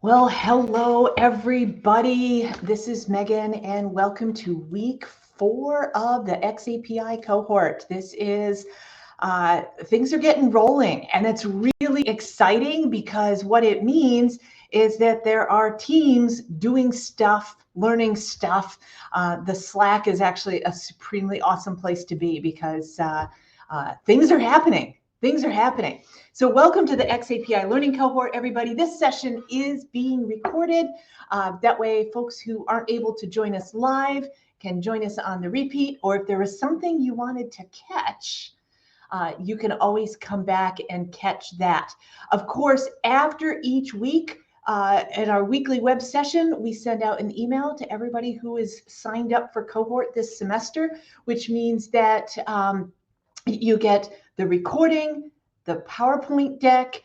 Well, hello, everybody. This is Megan, and welcome to week 4 of the XAPI cohort. This is things are getting rolling, and it's really exciting because what it means is that there are teams doing stuff, learning stuff. The Slack is actually a supremely awesome place to be because things are happening. Things are happening. So welcome to the XAPI Learning Cohort, everybody. This session is being recorded. That way, folks who aren't able to join us live can join us on the repeat, or if there was something you wanted to catch, you can always come back and catch that. Of course, after each week, at our weekly web session, we send out an email to everybody who is signed up for cohort this semester, which means that you get the recording, the PowerPoint deck,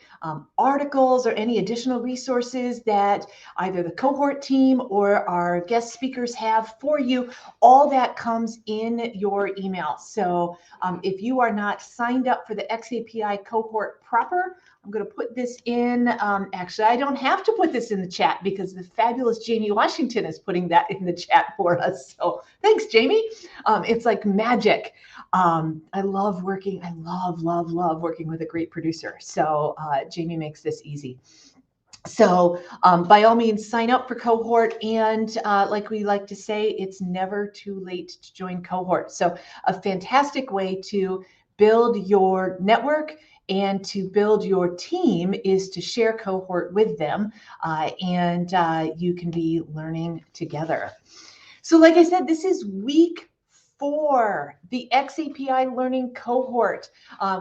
articles, or any additional resources that either the cohort team or our guest speakers have for you. All that comes in your email. So if you are not signed up for the XAPI cohort proper, I'm going to put this in. Actually, I don't have to put this in the chat because the fabulous Jamie Washington is putting that in the chat for us. So thanks, Jamie. It's like magic. I love working. I love working with a great producer. So Jamie makes this easy. So by all means, sign up for cohort. And like we like to say, it's never too late to join cohort. So a fantastic way to build your network and to build your team is to share cohort with them, and you can be learning together. So like I said, this is week 4. The XAPI Learning Cohort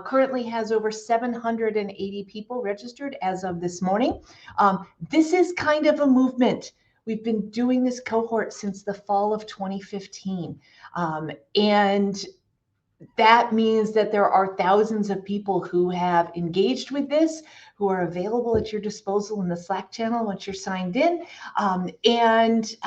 currently has over 780 people registered as of this morning. This is kind of a movement. We've been doing this cohort since the fall of 2015. And that means that there are thousands of people who have engaged with this, who are available at your disposal in the Slack channel once you're signed in. And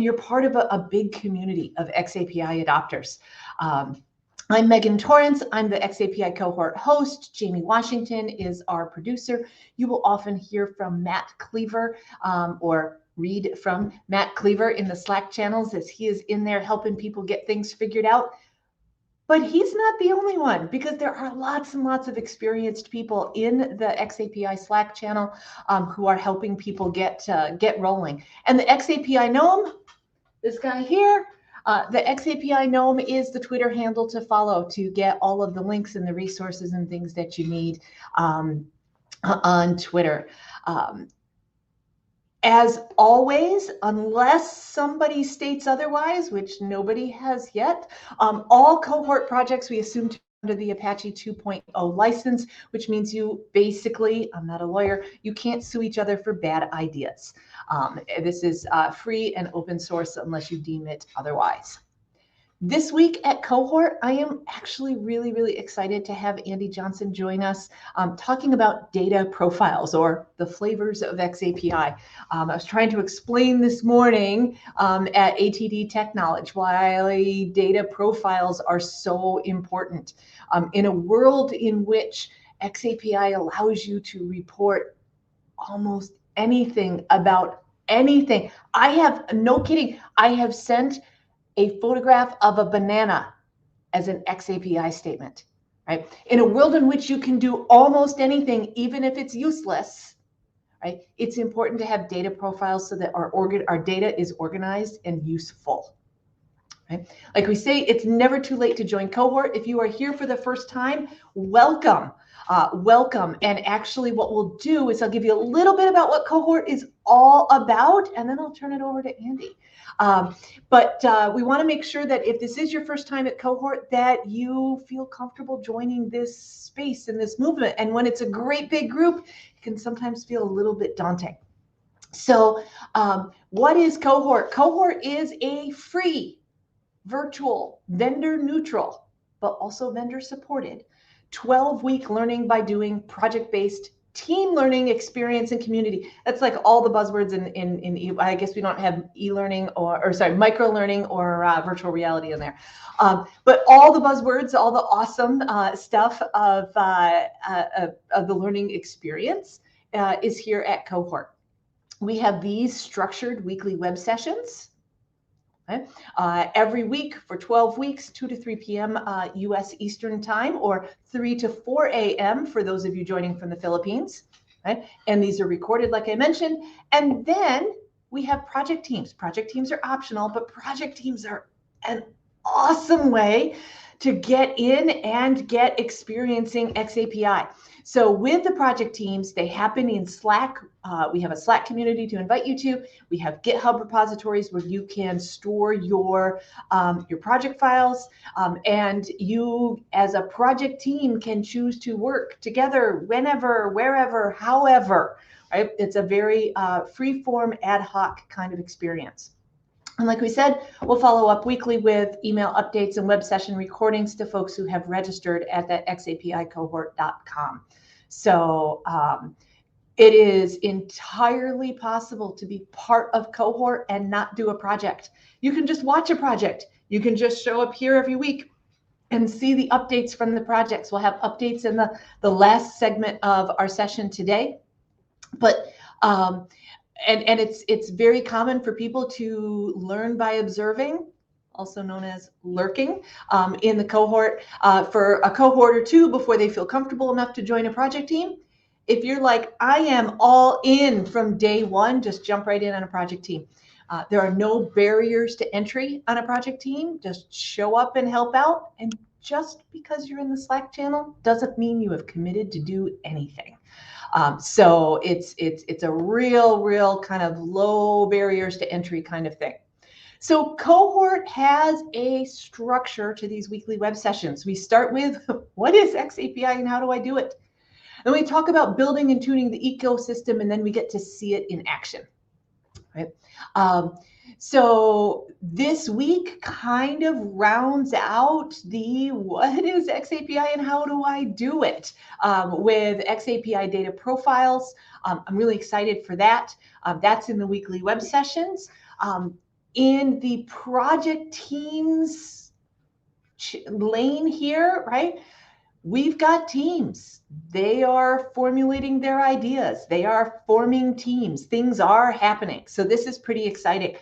you're part of a big community of XAPI adopters. I'm Megan Torrance. I'm the XAPI cohort host. Jamie Washington is our producer. You will often hear from Matt Cleaver or read from Matt Cleaver in the Slack channels as he is in there helping people get things figured out. But he's not the only one, because there are lots and lots of experienced people in the XAPI Slack channel who are helping people get rolling. And the XAPI Gnome, this guy here, the XAPI Gnome is the Twitter handle to follow to get all of the links and the resources and things that you need on Twitter. As always, unless somebody states otherwise, which nobody has yet, all cohort projects we assume to be under the Apache 2.0 license, which means you basically, I'm not a lawyer, you can't sue each other for bad ideas. This is free and open source unless you deem it otherwise. This week at Cohort, I am actually really excited to have Andy Johnson join us talking about data profiles, or the flavors of XAPI. I was trying to explain this morning at ATD Tech Knowledge why data profiles are so important. In a world in which XAPI allows you to report almost anything about anything. I have, no kidding, I have sent a photograph of a banana as an XAPI statement, right? In a world in which you can do almost anything, even if it's useless, right? It's important to have data profiles so that our data is organized and useful, right? Like we say, it's never too late to join cohort. If you are here for the first time, welcome. Welcome. And actually what we'll do is I'll give you a little bit about what cohort is all about, and then I'll turn it over to Andy. But we want to make sure that if this is your first time at cohort, that you feel comfortable joining this space and this movement. And when it's a great big group, it can sometimes feel a little bit daunting. So what is cohort? Cohort is a free, virtual, vendor neutral, but also vendor supported 12-week learning by doing project-based team learning experience and community. That's like all the buzzwords in I guess we don't have e-learning or sorry, micro learning or virtual reality in there. But all the buzzwords, all the awesome stuff of the learning experience is here at Cohort. we have these structured weekly web sessions. Okay. Every week for 12 weeks, 2 to 3 p.m. U.S. Eastern Time, or 3 to 4 a.m. for those of you joining from the Philippines. Right? And these are recorded, like I mentioned. And then we have project teams. Project teams are optional, but project teams are an awesome way to get in and get experiencing XAPI. So with the project teams, they happen in Slack. We have a Slack community to invite you to. We have GitHub repositories where you can store your project files, and you, as a project team, can choose to work together whenever, wherever, however. Right? It's a very free-form, ad hoc kind of experience. And like we said, we'll follow up weekly with email updates and web session recordings to folks who have registered at that xapicohort.com. So it is entirely possible to be part of Cohort and not do a project. You can just watch a project. You can just show up here every week and see the updates from the projects. We'll have updates in the last segment of our session today. But and it's very common for people to learn by observing, also known as lurking, in the cohort for a cohort or two before they feel comfortable enough to join a project team. If you're like, I am all in from day one, just jump right in on a project team. There are no barriers to entry on a project team. Just show up and help out. And just because you're in the Slack channel doesn't mean you have committed to do anything. So it's a real kind of low barriers to entry kind of thing. So Cohort has a structure to these weekly web sessions. We start with, what is XAPI and how do I do it? Then we talk about building and tuning the ecosystem, and then we get to see it in action. Right? So this week kind of rounds out the what is XAPI and how do I do it with XAPI data profiles. I'm really excited for that. That's in the weekly web sessions. In the project teams lane here, right? We've got teams. They are formulating their ideas. They are forming teams. Things are happening. So this is pretty exciting.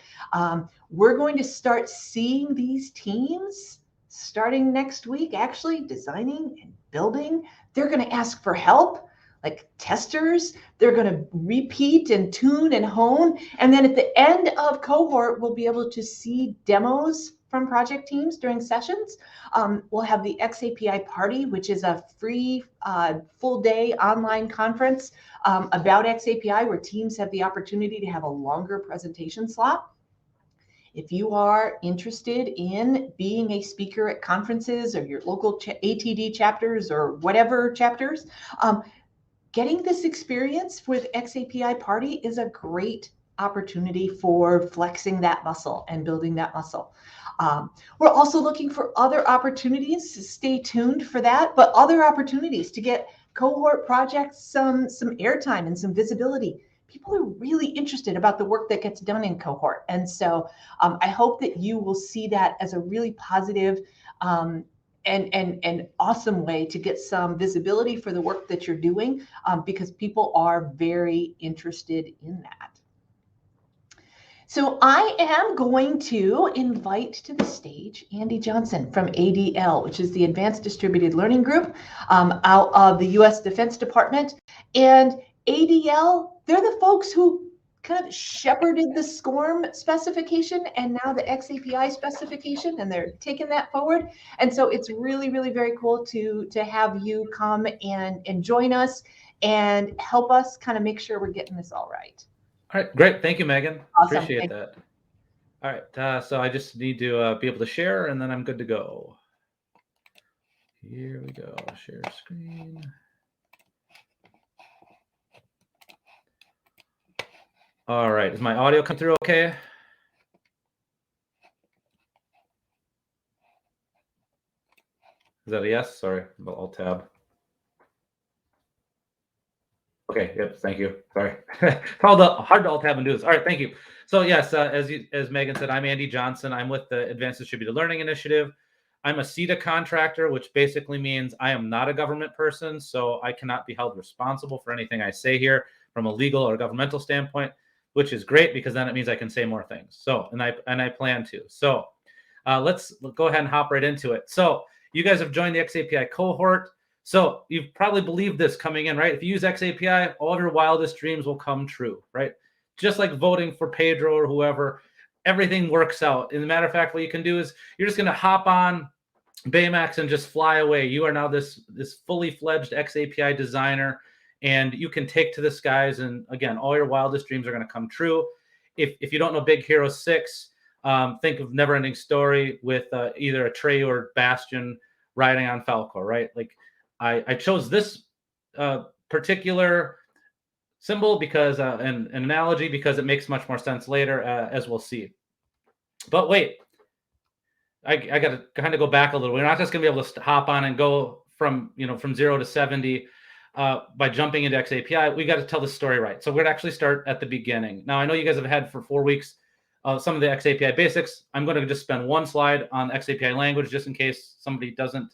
We're going to start seeing these teams starting next week, actually designing and building. They're going to ask for help, like testers. They're going to repeat and tune and hone. And then at the end of Cohort, we'll be able to see demos from project teams during sessions. We'll have the XAPI Party, which is a free full day online conference about XAPI where teams have the opportunity to have a longer presentation slot. If you are interested in being a speaker at conferences or your local ATD chapters or whatever chapters, getting this experience with XAPI Party is a great opportunity for flexing that muscle and building that muscle. We're also looking for other opportunities, so stay tuned for that, but other opportunities to get cohort projects some airtime and some visibility. People are really interested about the work that gets done in cohort. And so I hope that you will see that as a really positive and awesome way to get some visibility for the work that you're doing because people are very interested in that. So I am going to invite to the stage Andy Johnson from ADL, which is the Advanced Distributed Learning Group out of the U.S. Defense Department. And ADL, they're the folks who kind of shepherded the SCORM specification and now the XAPI specification, and they're taking that forward. And so it's really, really very cool to have you come and join us and help us kind of make sure we're getting this all right. All right, great. Thank you, Megan. Awesome. Appreciate that. All right, so I just need to be able to share, and then I'm good to go. Here we go. Share screen. All right, is my audio coming through okay? Is that a yes? Sorry, Alt tab. Okay, yep, thank you. Sorry. Hard to Alt tab and do this. All right, thank you. So yes, as Megan said, I'm Andy Johnson. I'm with the Advanced Distributed Learning Initiative. I'm a CETA contractor, which basically means I am not a government person, so I cannot be held responsible for anything I say here from a legal or governmental standpoint. which is great because then it means I can say more things. So, and I plan to. So let's go ahead and hop right into it. So you guys have joined the XAPI cohort. So you've probably believed this coming in, right? If you use XAPI, all of your wildest dreams will come true, right? Just like voting for Pedro or whoever, everything works out. And the matter of fact, what you can do is you're just going to hop on Baymax and just fly away. You are now this fully fledged XAPI designer, and you can take to the skies. And again, all your wildest dreams are going to come true. If you don't know Big Hero 6, think of Neverending Story with either Atreyu or Bastion riding on Falcor, right? Like I chose this particular symbol because an analogy because it makes much more sense later, as we'll see. But wait, I got to kind of go back a little. We're not just going to be able to hop on and go from 0 to 70 by jumping into XAPI. We got to tell the story right. So we're going to actually start at the beginning. Now, I know you guys have had for 4 weeks some of the XAPI basics. I'm going to just spend one slide on XAPI language just in case somebody doesn't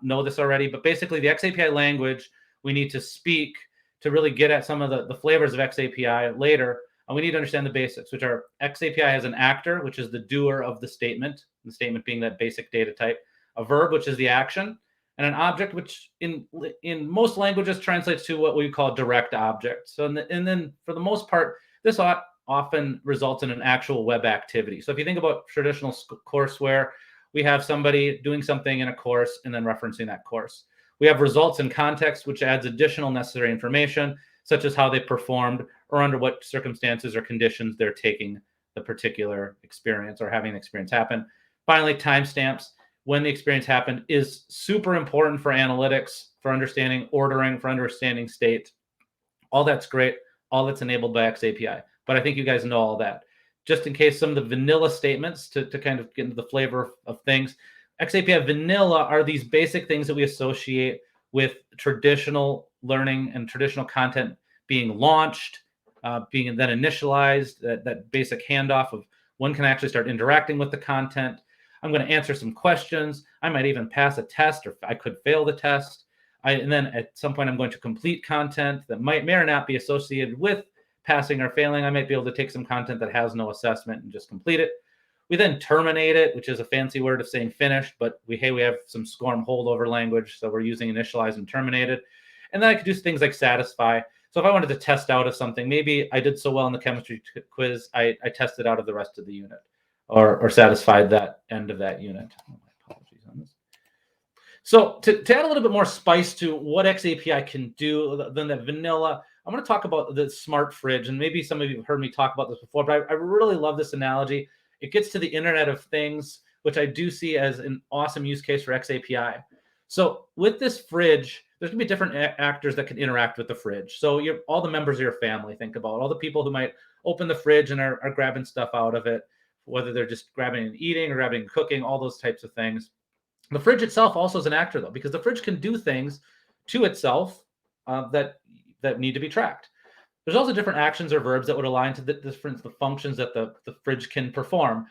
know this already. But basically, the XAPI language we need to speak to really get at some of the flavors of XAPI later. And we need to understand the basics, which are XAPI has an actor, which is the doer of the statement being that basic data type, a verb, which is the action, and an object, which in most languages translates to what we call direct object. So, and then for the most part, this often results in an actual web activity. So if you think about traditional courseware, we have somebody doing something in a course and then referencing that course. We have results and context, which adds additional necessary information, such as how they performed or under what circumstances or conditions they're taking the particular experience or having the experience happen. Finally, timestamps, when the experience happened, is super important for analytics, for understanding ordering, for understanding state. All that's great. All that's enabled by XAPI. But I think you guys know all that. Just in case some of the vanilla statements to kind of get into the flavor of things, XAPI vanilla are these basic things that we associate with traditional learning and traditional content being launched, being then initialized, that basic handoff of when can I actually start interacting with the content. I'm going to answer some questions. I might even pass a test, or I could fail the test. And then at some point, I'm going to complete content that may or not be associated with passing or failing. I might be able to take some content that has no assessment and just complete it. We then terminate it, which is a fancy word of saying finished, but we have some SCORM holdover language, so we're using initialized and terminated. And then I could do things like satisfy. So if I wanted to test out of something, maybe I did so well in the chemistry quiz, I tested out of the rest of the unit or satisfied that end of that unit. Oh, my apologies on this. So to add a little bit more spice to what XAPI can do than the vanilla, I'm going to talk about the smart fridge. And maybe some of you have heard me talk about this before, but I really love this analogy. It gets to the Internet of Things, which I do see as an awesome use case for XAPI. So with this fridge, there's going to be different actors that can interact with the fridge. So all the members of your family, think about all the people who might open the fridge and are grabbing stuff out of it, whether they're just grabbing and eating or grabbing and cooking, all those types of things. The fridge itself also is an actor, though, because the fridge can do things to itself that need to be tracked. There's also different actions or verbs that would align to the functions that the fridge can perform.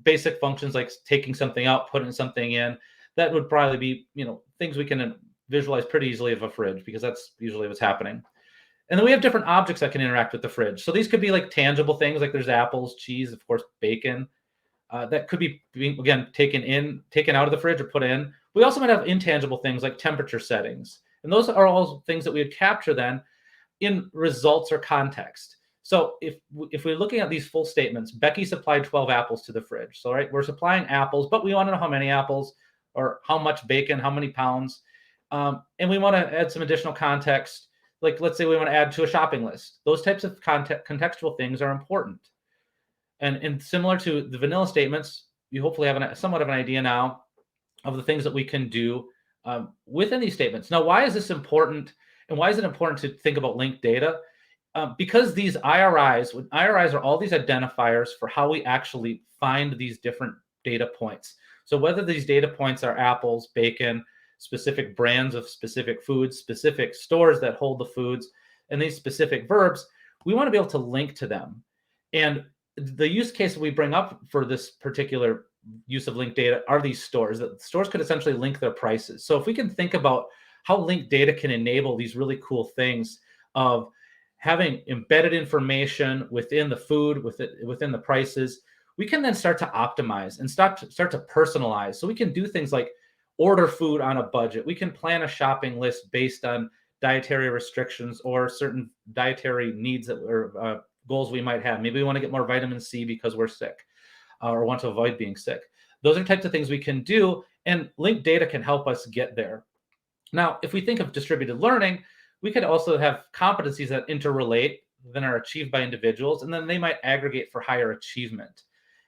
Basic functions like taking something out, putting something in, that would probably be things we can visualize pretty easily of a fridge, because that's usually what's happening. And then we have different objects that can interact with the fridge. So these could be like tangible things, like there's apples, cheese, of course, bacon. That could be, again, taken out of the fridge or put in. We also might have intangible things like temperature settings. And those are all things that we would capture then in results or context. So if we're looking at these full statements, Becky supplied 12 apples to the fridge. So, right, we're supplying apples, but we want to know how many apples or how much bacon, how many pounds. And we want to add some additional context. Like, let's say we want to add to a shopping list. Those types of contextual things are important. And similar to the vanilla statements, you hopefully have somewhat of an idea now of the things that we can do within these statements. Now, why is this important? And why is it important to think about linked data? Because these IRIs are all these identifiers for how we actually find these different data points. So whether these data points are apples, bacon, specific brands of specific foods, specific stores that hold the foods, and these specific verbs, we want to be able to link to them. And the use case we bring up for this particular use of linked data are these stores. That stores could essentially link their prices. So if we can think about how linked data can enable these really cool things of having embedded information within the food, within the prices, we can then start to optimize and start to personalize. So we can do things like order food on a budget. We can plan a shopping list based on dietary restrictions or certain dietary needs or goals we might have. Maybe we want to get more vitamin C because we're sick or want to avoid being sick. Those are types of things we can do, and linked data can help us get there. Now, if we think of distributed learning, we could also have competencies that interrelate, then are achieved by individuals, and then they might aggregate for higher achievement.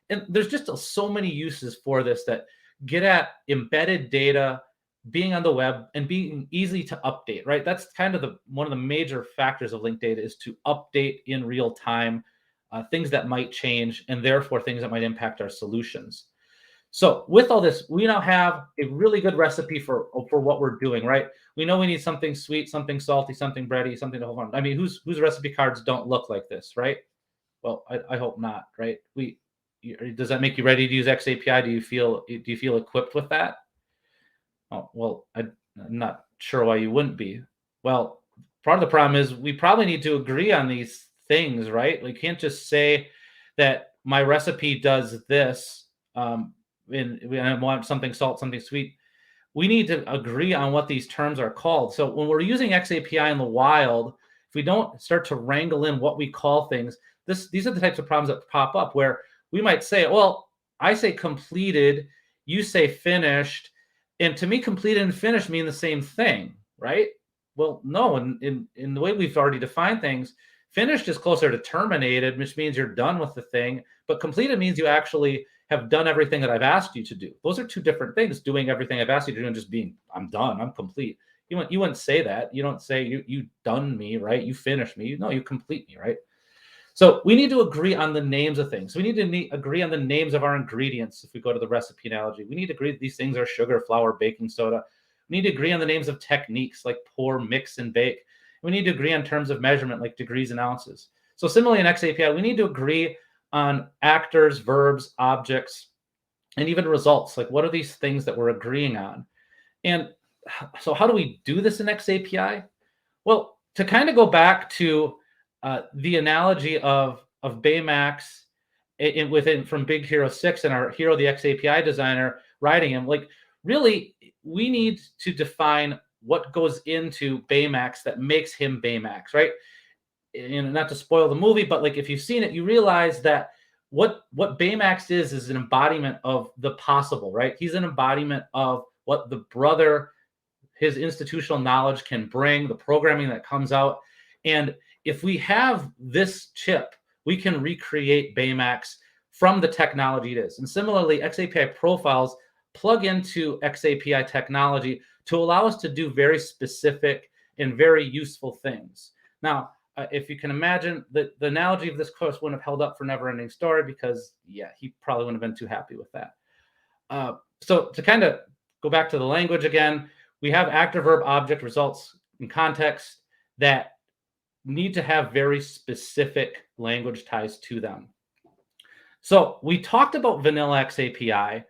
And there's just so many uses for this that get at embedded data, being on the web, and being easy to update, right? That's kind of one of the major factors of linked data is to update in real time things that might change, and therefore things that might impact our solutions. So with all this, we now have a really good recipe for what we're doing, right? We know we need something sweet, something salty, something bready, something to hold on. I mean, whose recipe cards don't look like this, right? Well, I hope not, right? Does that make you ready to use XAPI? Do you feel equipped with that? Oh, well, I'm not sure why you wouldn't be. Well, part of the problem is we probably need to agree on these things, right? We can't just say that my recipe does this, and I want something salt, something sweet. We need to agree on what these terms are called. So when we're using XAPI in the wild, if we don't start to wrangle in what we call things, these are the types of problems that pop up where we might say, well, I say completed, you say finished, and to me, completed and finished mean the same thing, right? Well, no, in the way we've already defined things, finished is closer to terminated, which means you're done with the thing, but completed means you actually have done everything that I've asked you to do. Those are two different things, doing everything I've asked you to do and just being, I'm done, I'm complete. You wouldn't say that. You don't say you done me, right? You finished me. No, you complete me, right? So we need to agree on the names of things. We need to agree on the names of our ingredients. If we go to the recipe analogy, we need to agree that these things are sugar, flour, baking soda. We need to agree on the names of techniques like pour, mix, and bake. We need to agree on terms of measurement like degrees and ounces. So similarly in XAPI, we need to agree on actors, verbs, objects, and even results. Like what are these things that we're agreeing on? And so how do we do this in XAPI? Well, to kind of go back to the analogy of Baymax from Big Hero 6 and our hero, the XAPI designer, writing him, like really, we need to define what goes into Baymax that makes him Baymax, right? And not to spoil the movie, but like if you've seen it, you realize that what Baymax is an embodiment of the possible, right? He's an embodiment of what the brother, his institutional knowledge can bring, the programming that comes out. And if we have this chip, we can recreate Baymax from the technology it is. And similarly, XAPI profiles plug into XAPI technology to allow us to do very specific and very useful things. Now, if you can imagine, the analogy of this course wouldn't have held up for Never Ending Story because, yeah, he probably wouldn't have been too happy with that. So to kind of go back to the language again, we have actor, verb, object, results, and context that need to have very specific language ties to them. So we talked about vanilla XAPI,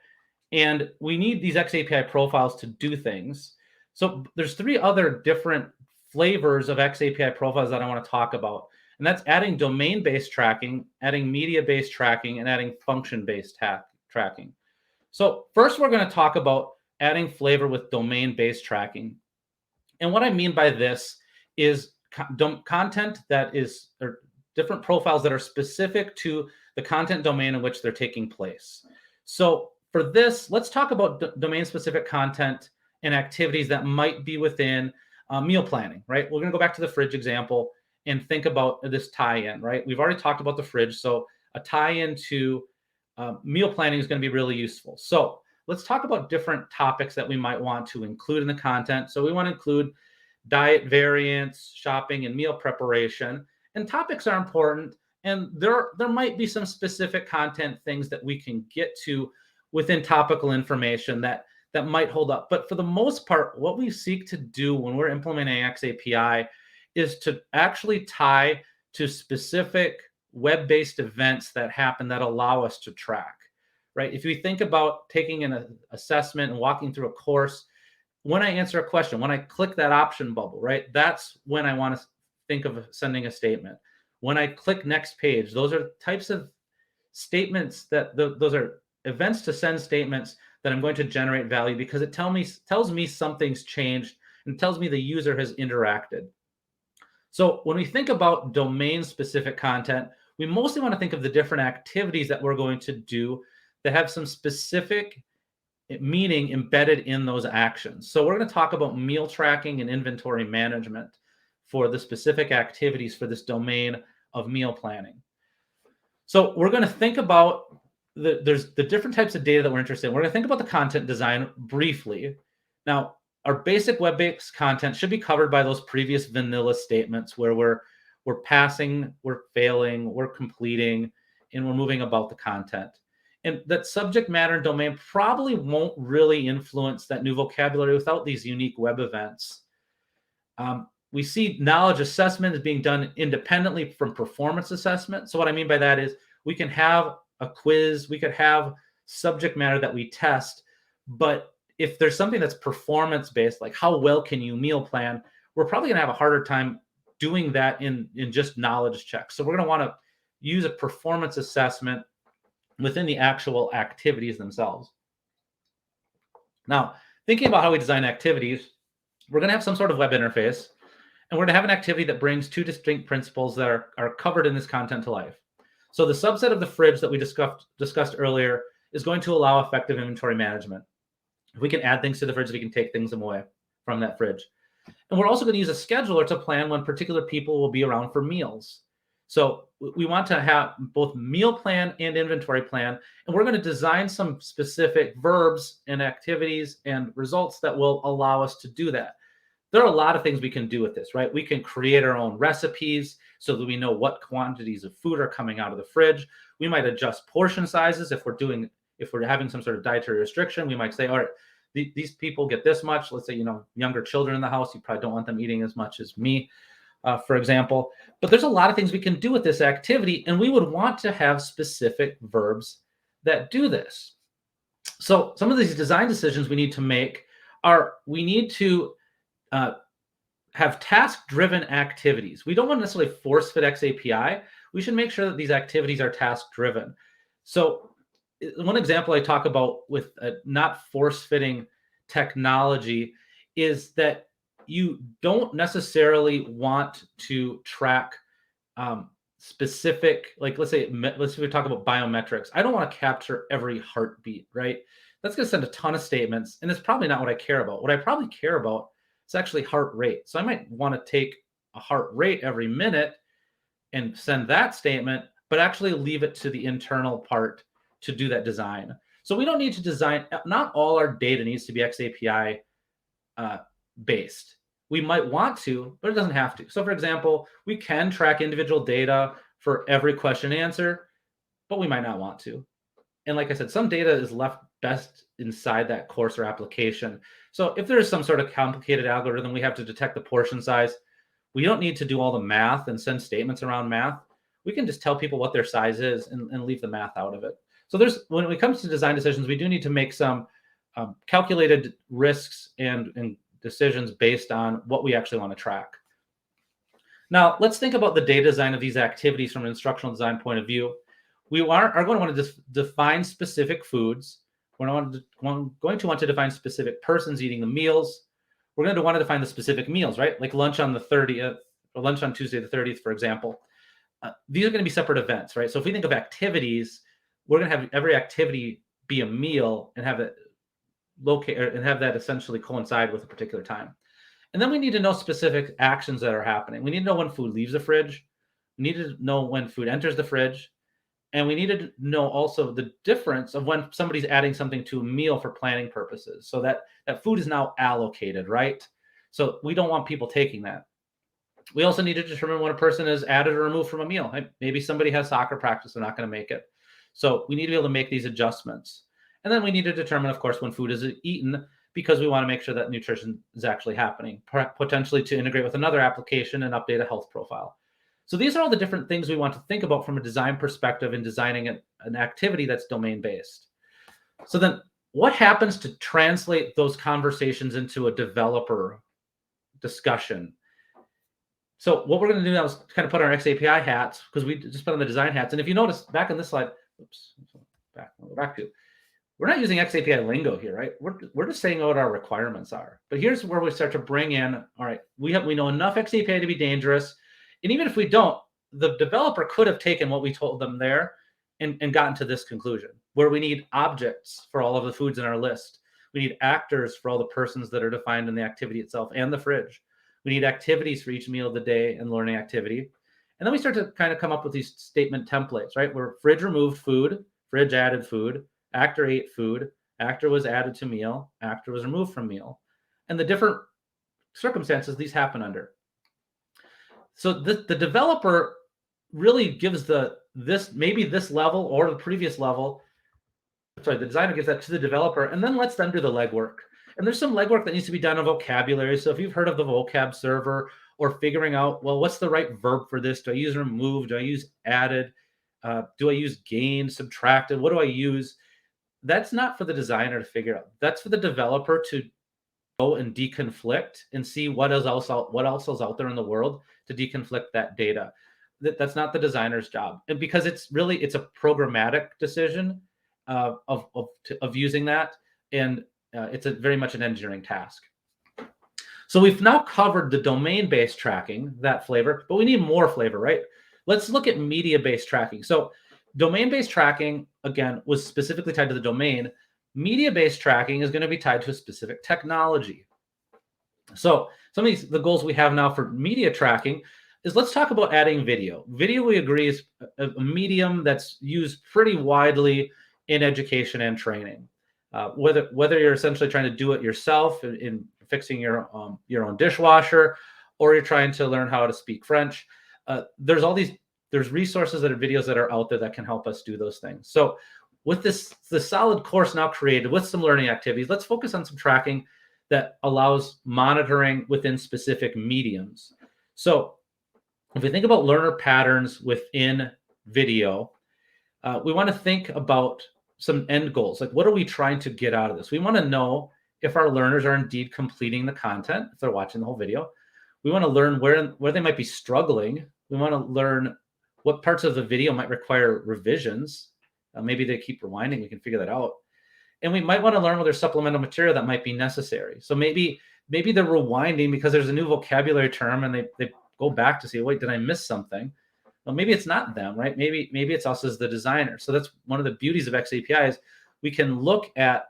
and we need these XAPI profiles to do things. So there's 3 other different flavors of XAPI profiles that I want to talk about. And that's adding domain-based tracking, adding media-based tracking, and adding function-based tracking. So first, we're going to talk about adding flavor with domain-based tracking. And what I mean by this is content that is, or different profiles that are specific to the content domain in which they're taking place. So for this, let's talk about domain-specific content and activities that might be within meal planning, right? We're going to go back to the fridge example and think about this tie-in, right? We've already talked about the fridge, so a tie-in to meal planning is going to be really useful. So let's talk about different topics that we might want to include in the content. So we want to include diet variants, shopping, and meal preparation. And topics are important, and there might be some specific content things that we can get to within topical information that might hold up. But for the most part, what we seek to do when we're implementing XAPI is to actually tie to specific web-based events that happen that allow us to track, right? If we think about taking an assessment and walking through a course, when I answer a question, when I click that option bubble, right, that's when I want to think of sending a statement. When I click next page, those are types of statements that those are events to send statements that I'm going to generate value because it tells me something's changed and tells me the user has interacted. So when we think about domain-specific content, we mostly want to think of the different activities that we're going to do that have some specific meaning embedded in those actions. So we're going to talk about meal tracking and inventory management for the specific activities for this domain of meal planning. So we're going to think about there's the different types of data that we're interested in. We're going to think about the content design briefly. Now, our basic web-based content should be covered by those previous vanilla statements where we're passing, we're failing, we're completing, and we're moving about the content. And that subject matter and domain probably won't really influence that new vocabulary without these unique web events. We see knowledge assessment is being done independently from performance assessment. So what I mean by that is we can have a quiz, we could have subject matter that we test, but if there's something that's performance based, like how well can you meal plan, we're probably going to have a harder time doing that in just knowledge checks. So we're going to want to use a performance assessment within the actual activities themselves. Now, thinking about how we design activities, we're going to have some sort of web interface, and we're going to have an activity that brings two distinct principles that are covered in this content to life. So the subset of the fridge that we discussed earlier is going to allow effective inventory management. If we can add things to the fridge, we can take things away from that fridge. And we're also going to use a scheduler to plan when particular people will be around for meals. So we want to have both meal plan and inventory plan, and we're going to design some specific verbs and activities and results that will allow us to do that. There are a lot of things we can do with this, right? We can create our own recipes so that we know what quantities of food are coming out of the fridge. We might adjust portion sizes if we're having some sort of dietary restriction. We might say, all right, these people get this much. Let's say, younger children in the house, you probably don't want them eating as much as me, for example. But there's a lot of things we can do with this activity, and we would want to have specific verbs that do this. So some of these design decisions we need to make are we need to have task-driven activities. We don't want to necessarily force-fit XAPI. We should make sure that these activities are task-driven. So one example I talk about with not force-fitting technology is that you don't necessarily want to track specific, like let's say we talk about biometrics. I don't want to capture every heartbeat, right? That's going to send a ton of statements, and it's probably not what I care about. What I probably care about is actually heart rate. So I might want to take a heart rate every minute and send that statement, but actually leave it to the internal part to do that design. So we don't need to design, not all our data needs to be XAPI based. We might want to, but it doesn't have to. So for example, we can track individual data for every question answer, but we might not want to. And like I said, some data is left best inside that course or application. So if there is some sort of complicated algorithm, we have to detect the portion size. We don't need to do all the math and send statements around math. We can just tell people what their size is and leave the math out of it. So when it comes to design decisions, we do need to make some calculated risks and decisions based on what we actually want to track. Now, let's think about the data design of these activities from an instructional design point of view. We are going to want to define specific foods. We're going to want to define specific persons eating the meals. We're going to want to define the specific meals, right? Like lunch on the 30th or lunch on Tuesday the 30th, for example. These are going to be separate events, right? So if we think of activities, we're going to have every activity be a meal and have it and have that essentially coincide with a particular time. And then we need to know specific actions that are happening. We need to know when food leaves the fridge. We need to know when food enters the fridge. And we need to know also the difference of when somebody's adding something to a meal for planning purposes. So that food is now allocated, right? So we don't want people taking that. We also need to determine when a person is added or removed from a meal. Maybe somebody has soccer practice, they're not going to make it. So we need to be able to make these adjustments. And then we need to determine, of course, when food is eaten, because we want to make sure that nutrition is actually happening, potentially to integrate with another application and update a health profile. So these are all the different things we want to think about from a design perspective in designing an activity that's domain-based. So then what happens to translate those conversations into a developer discussion? So what we're going to do now is kind of put our XAPI hats, because we just put on the design hats. And if you notice back in this slide, oops, back to, we're not using XAPI lingo here, right? We're just saying what our requirements are. But here's where we start to bring in, all right, we know enough XAPI to be dangerous. And even if we don't, the developer could have taken what we told them there and gotten to this conclusion, where we need objects for all of the foods in our list. We need actors for all the persons that are defined in the activity itself and the fridge. We need activities for each meal of the day and learning activity. And then we start to kind of come up with these statement templates, right? Where fridge removed food, fridge added food, actor ate food, actor was added to meal, actor was removed from meal, and the different circumstances these happen under. So the developer really gives maybe this level or the previous level. Sorry, the designer gives that to the developer and then lets them do the legwork. And there's some legwork that needs to be done in vocabulary. So if you've heard of the vocab server, or figuring out, well, what's the right verb for this? Do I use remove? Do I use added? Do I use gained, subtracted? What do I use? That's not for the designer to figure out. That's for the developer to go and deconflict and see what else is out there in the world to deconflict that data. That's not the designer's job. And because it's a programmatic decision of using that. And it's very much an engineering task. So we've now covered the domain-based tracking, that flavor, but we need more flavor, right? Let's look at media-based tracking. So domain-based tracking, again, was specifically tied to the domain. Media-based tracking is going to be tied to a specific technology. So some of the goals we have now for media tracking is, let's talk about adding video. Video, we agree, is a medium that's used pretty widely in education and training. Whether you're essentially trying to do it yourself in fixing your own dishwasher, or you're trying to learn how to speak French, there's resources that are videos that are out there that can help us do those things. So with the solid course now created with some learning activities, let's focus on some tracking that allows monitoring within specific mediums. So if we think about learner patterns within video, we want to think about some end goals. Like, what are we trying to get out of this? We want to know if our learners are indeed completing the content, if they're watching the whole video. We want to learn where they might be struggling. We want to learn what parts of the video might require revisions. Maybe they keep rewinding. We can figure that out. And we might want to learn whether there's supplemental material that might be necessary. So maybe they're rewinding because there's a new vocabulary term and they go back to see, wait, did I miss something? Well, maybe it's not them, right? Maybe it's us as the designer. So that's one of the beauties of XAPI is we can look at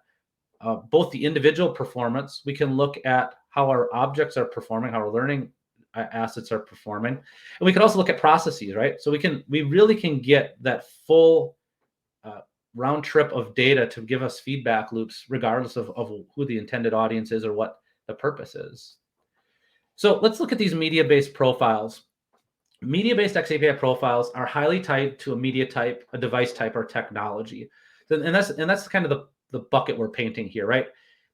both the individual performance. We can look at how our objects are performing, how our learning assets are performing. And we can also look at processes, right? So we really can get that full round trip of data to give us feedback loops, regardless of who the intended audience is or what the purpose is. So let's look at these media-based profiles. Media-based XAPI profiles are highly tied to a media type, a device type, or technology. And that's kind of the bucket we're painting here, right?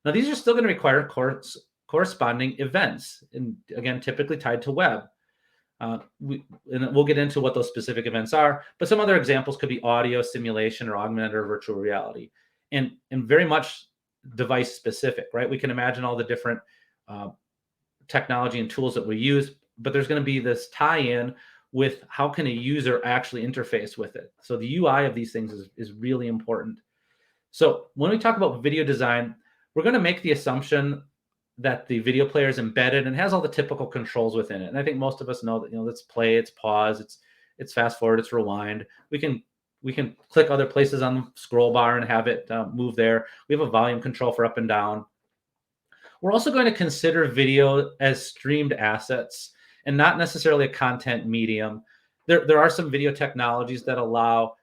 Now, these are still going to require corresponding events, and again, typically tied to web. And we'll get into what those specific events are, but some other examples could be audio, simulation, or augmented or virtual reality, and very much device specific, right? We can imagine all the different technology and tools that we use, but there's going to be this tie-in with how can a user actually interface with it. So the UI of these things is really important. So when we talk about video design, we're going to make the assumption that the video player is embedded and has all the typical controls within it. And I think most of us know that, it's play, it's pause, it's fast forward, it's rewind. We can click other places on the scroll bar and have it move there. We have a volume control for up and down. We're also going to consider video as streamed assets and not necessarily a content medium. There are some video technologies that allow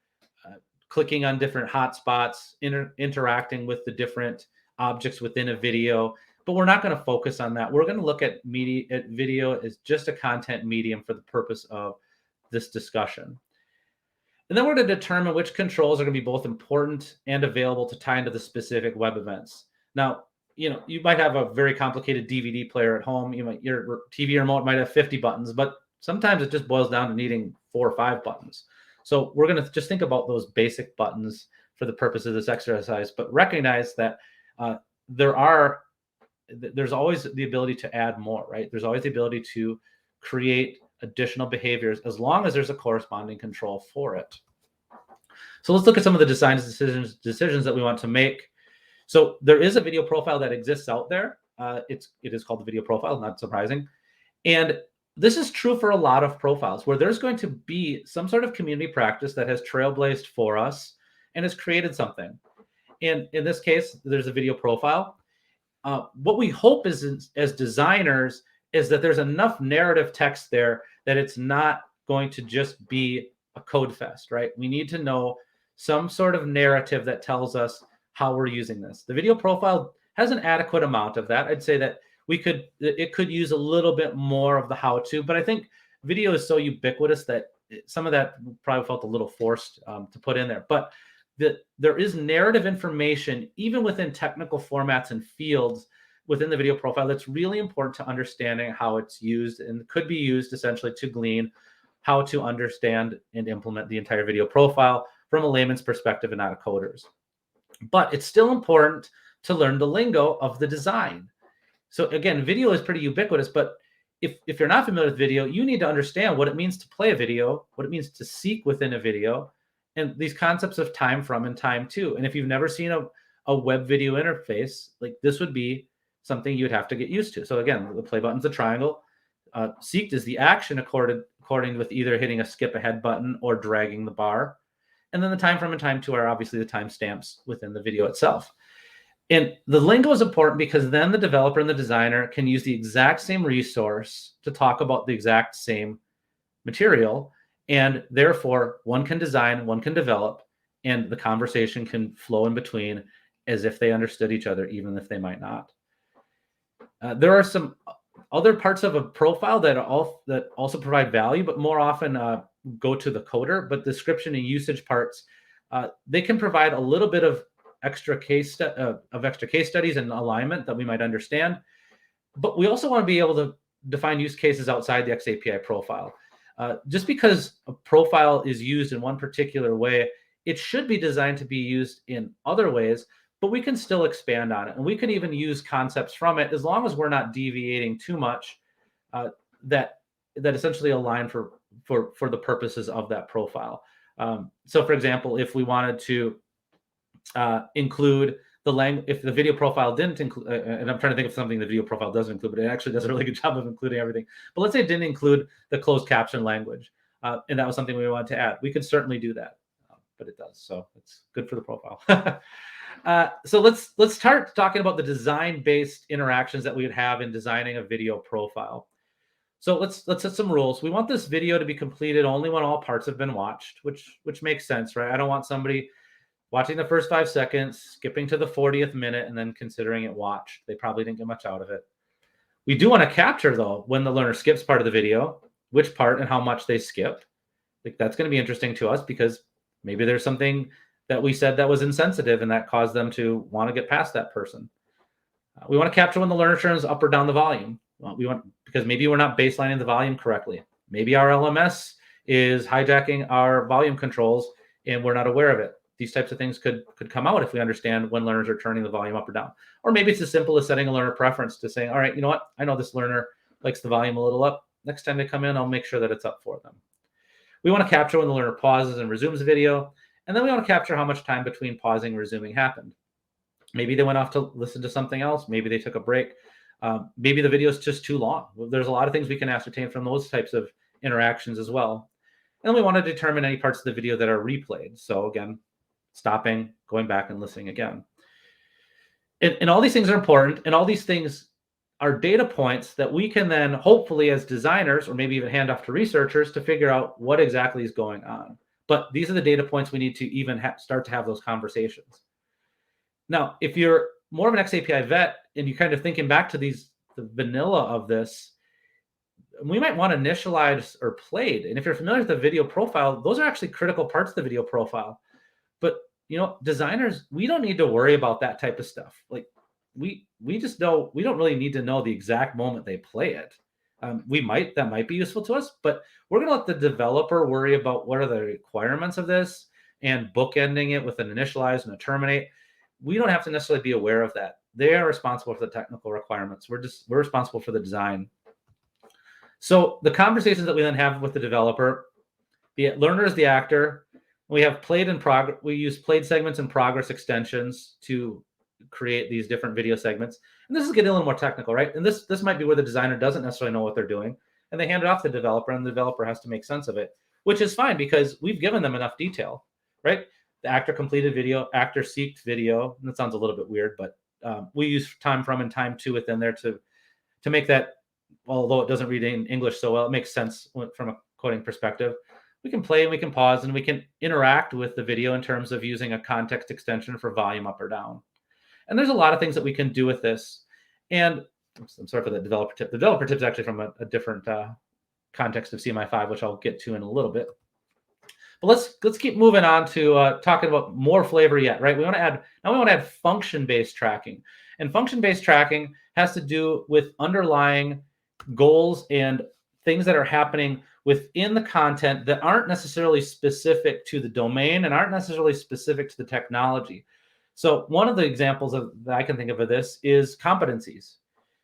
clicking on different hotspots, interacting with the different objects within a video, but we're not going to focus on that. We're going to look at video as just a content medium for the purpose of this discussion. And then we're going to determine which controls are going to be both important and available to tie into the specific web events. Now, you might have a very complicated DVD player at home. Your TV remote might have 50 buttons, but sometimes it just boils down to needing 4 or 5 buttons. So we're going to just think about those basic buttons for the purpose of this exercise, but recognize that there's always the ability to add more, right? There's always the ability to create additional behaviors as long as there's a corresponding control for it. So let's look at some of the design decisions that we want to make. So there is a video profile that exists out there. It is called the video profile, not surprising. And this is true for a lot of profiles where there's going to be some sort of community practice that has trailblazed for us and has created something. And in this case, there's a video profile. What we hope is, as designers, is that there's enough narrative text there that it's not going to just be a code fest, right? We need to know some sort of narrative that tells us how we're using this. The video profile has an adequate amount of that. I'd say that it could use a little bit more of the how-to, but I think video is so ubiquitous that some of that probably felt a little forced to put in there. But there is narrative information, even within technical formats and fields within the video profile, that's really important to understanding how it's used and could be used essentially to glean how to understand and implement the entire video profile from a layman's perspective and not a coder's. But it's still important to learn the lingo of the design. So again, video is pretty ubiquitous, but if you're not familiar with video, you need to understand what it means to play a video, what it means to seek within a video, and these concepts of time from and time to. And if you've never seen a web video interface, like this would be something you'd have to get used to. So again, the play button's a triangle. Seeked is the action according with either hitting a skip ahead button or dragging the bar. And then the time from and time to are obviously the timestamps within the video itself. And the lingo is important because then the developer and the designer can use the exact same resource to talk about the exact same material. And therefore, one can design, one can develop, and the conversation can flow in between as if they understood each other, even if they might not. There are some other parts of a profile that also provide value, but more often go to the coder. But description and usage parts, they can provide a little bit of extra case studies and alignment that we might understand. But we also want to be able to define use cases outside the XAPI profile. Just because a profile is used in one particular way, it should be designed to be used in other ways, but we can still expand on it. And we can even use concepts from it as long as we're not deviating too much that essentially align for the purposes of that profile. So for example, if we wanted to include the language, if the video profile didn't include, and I'm trying to think of something the video profile doesn't include, but it actually does a really good job of including everything. But let's say it didn't include the closed caption language, and that was something we wanted to add. We could certainly do that, but it does. So it's good for the profile. So let's start talking about the design-based interactions that we would have in designing a video profile. So let's set some rules. We want this video to be completed only when all parts have been watched, which makes sense, right? I don't want somebody watching the first 5 seconds, skipping to the 40th minute, and then considering it watched. They probably didn't get much out of it. We do want to capture, though, when the learner skips part of the video, which part and how much they skip. Like, that's going to be interesting to us because maybe there's something that we said that was insensitive and that caused them to want to get past that person. We want to capture when the learner turns up or down the volume. Because maybe we're not baselining the volume correctly. Maybe our LMS is hijacking our volume controls and we're not aware of it. These types of things could come out if we understand when learners are turning the volume up or down. Or maybe it's as simple as setting a learner preference to saying, all right, you know what? I know this learner likes the volume a little up. Next time they come in, I'll make sure that it's up for them. We want to capture when the learner pauses and resumes the video. And then we want to capture how much time between pausing and resuming happened. Maybe they went off to listen to something else. Maybe they took a break. Maybe the video is just too long. There's a lot of things we can ascertain from those types of interactions as well. And we want to determine any parts of the video that are replayed. So again, stopping, going back and listening again. And all these things are important. And all these things are data points that we can then hopefully as designers, or maybe even hand off to researchers to figure out what exactly is going on. But these are the data points we need to even start to have those conversations. Now, if you're more of an XAPI vet and you're kind of thinking back to the vanilla of this, we might want initialized or played. And if you're familiar with the video profile, those are actually critical parts of the video profile. But designers, we don't need to worry about that type of stuff. Like we just know, we don't really need to know the exact moment they play it. That might be useful to us, but we're going to let the developer worry about what are the requirements of this and bookending it with an initialize and a terminate. We don't have to necessarily be aware of that. They are responsible for the technical requirements. We're responsible for the design. So the conversations that we then have with the developer, the learner is the actor. We have played in progress. We use played segments and progress extensions to create these different video segments. And this is getting a little more technical, right? And this might be where the designer doesn't necessarily know what they're doing, and they hand it off to the developer, and the developer has to make sense of it, which is fine because we've given them enough detail, right? The actor completed video, actor seeked video. And that sounds a little bit weird, but we use time from and time to within there to make that, although it doesn't read in English so well, it makes sense from a coding perspective. We can play and we can pause and we can interact with the video in terms of using a context extension for volume up or down. And there's a lot of things that we can do with this. And I'm sorry for the developer tip. The developer tip is actually from a different context of CMI5, which I'll get to in a little bit. But let's keep moving on to talking about more flavor yet, right? We want to add function-based tracking. And function-based tracking has to do with underlying goals and things that are happening within the content that aren't necessarily specific to the domain and aren't necessarily specific to the technology. So one of the examples that I can think of this is competencies.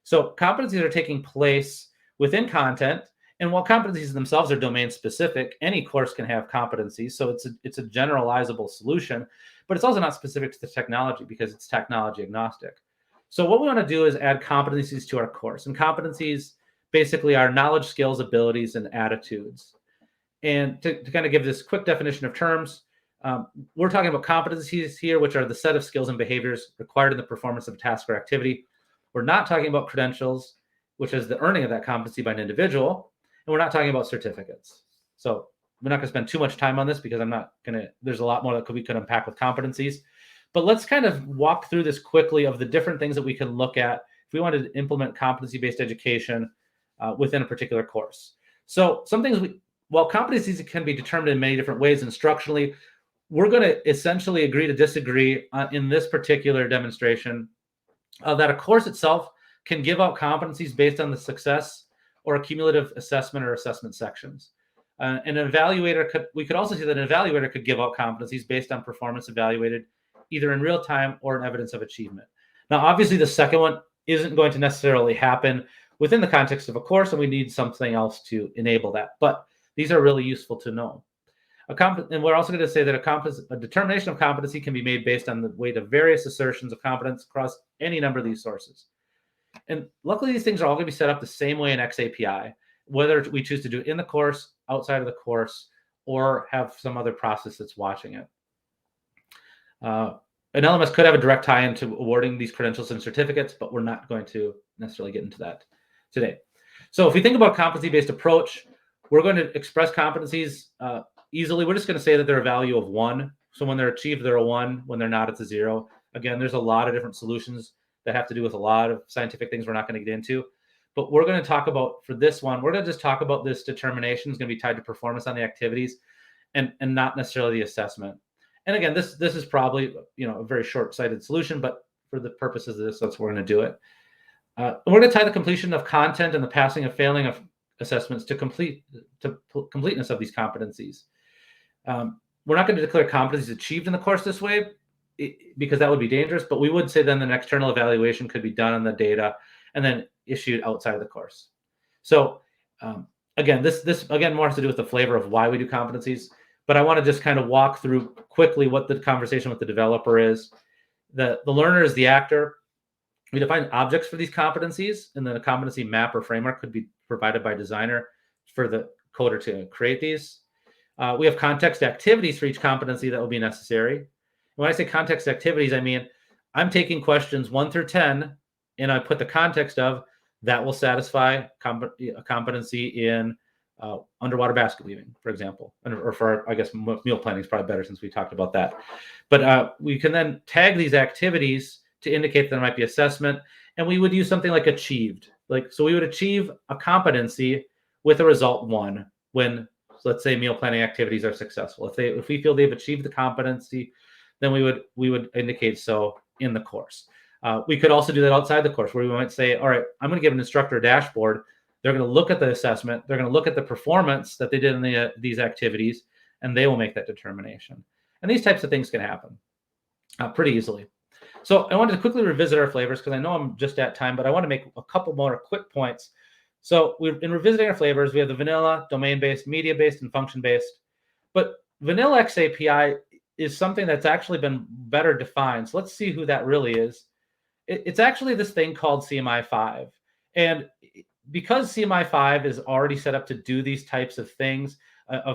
So competencies are taking place within content. And while competencies themselves are domain specific, any course can have competencies. So it's a generalizable solution, but it's also not specific to the technology because it's technology agnostic. So what we want to do is add competencies to our course. And competencies basically are knowledge, skills, abilities, and attitudes. And to kind of give this quick definition of terms, we're talking about competencies here, which are the set of skills and behaviors required in the performance of a task or activity. We're not talking about credentials, which is the earning of that competency by an individual. And we're not talking about certificates. So we're not going to spend too much time on this because there's a lot more that we could unpack with competencies. But let's kind of walk through this quickly of the different things that we can look at if we wanted to implement competency-based education within a particular course. So some things, while competencies can be determined in many different ways instructionally, we're going to essentially agree to disagree in this particular demonstration that a course itself can give out competencies based on the success or a cumulative assessment or assessment sections. We could also see that an evaluator could give out competencies based on performance evaluated either in real time or in evidence of achievement. Now, obviously, the second one isn't going to necessarily happen within the context of a course, and we need something else to enable that. But these are really useful to know. And we're also going to say that a determination of competency can be made based on the weight of various assertions of competence across any number of these sources. And luckily, these things are all going to be set up the same way in XAPI, whether we choose to do it in the course, outside of the course, or have some other process that's watching it. An LMS could have a direct tie into awarding these credentials and certificates, but we're not going to necessarily get into that today. So if we think about competency-based approach, we're going to express competencies easily. We're just going to say that they're a value of 1. So when they're achieved, they're a 1. When they're not, it's a 0. Again, there's a lot of different solutions that have to do with a lot of scientific things we're not going to get into. But we're going to talk about, for this one, we're going to just talk about this determination is going to be tied to performance on the activities and not necessarily the assessment. And again, this is probably a very short-sighted solution, but for the purposes of this, that's where we're going to do it. We're going to tie the completion of content and the passing and failing of assessments to completeness of these competencies. We're not going to declare competencies achieved in the course this way, because that would be dangerous, but we would say then an external evaluation could be done on the data and then issued outside of the course. So again, this again more has to do with the flavor of why we do competencies, but I want to just kind of walk through quickly what the conversation with the developer is. The learner is the actor. We define objects for these competencies, and then a competency map or framework could be provided by designer for the coder to create these. We have context activities for each competency that will be necessary. When I say context activities, I mean, I'm taking questions 1 through 10, and I put the context of that will satisfy a competency in underwater basket weaving, for example. Or for, I guess, meal planning is probably better since we talked about that. But we can then tag these activities to indicate that there might be assessment, and we would use something like achieved. So we would achieve a competency with a result 1 when, let's say, meal planning activities are successful. If we feel they've achieved the competency, then we would indicate so in the course. We could also do that outside the course, where we might say, all right, I'm going to give an instructor a dashboard. They're going to look at the assessment. They're going to look at the performance that they did in these activities, and they will make that determination. And these types of things can happen pretty easily. So I wanted to quickly revisit our flavors because I know I'm just at time, but I want to make a couple more quick points So in revisiting our flavors, we have the vanilla, domain-based, media-based, and function-based. But vanilla XAPI is something that's actually been better defined. So let's see who that really is. It's actually this thing called CMI5. And because CMI5 is already set up to do these types of things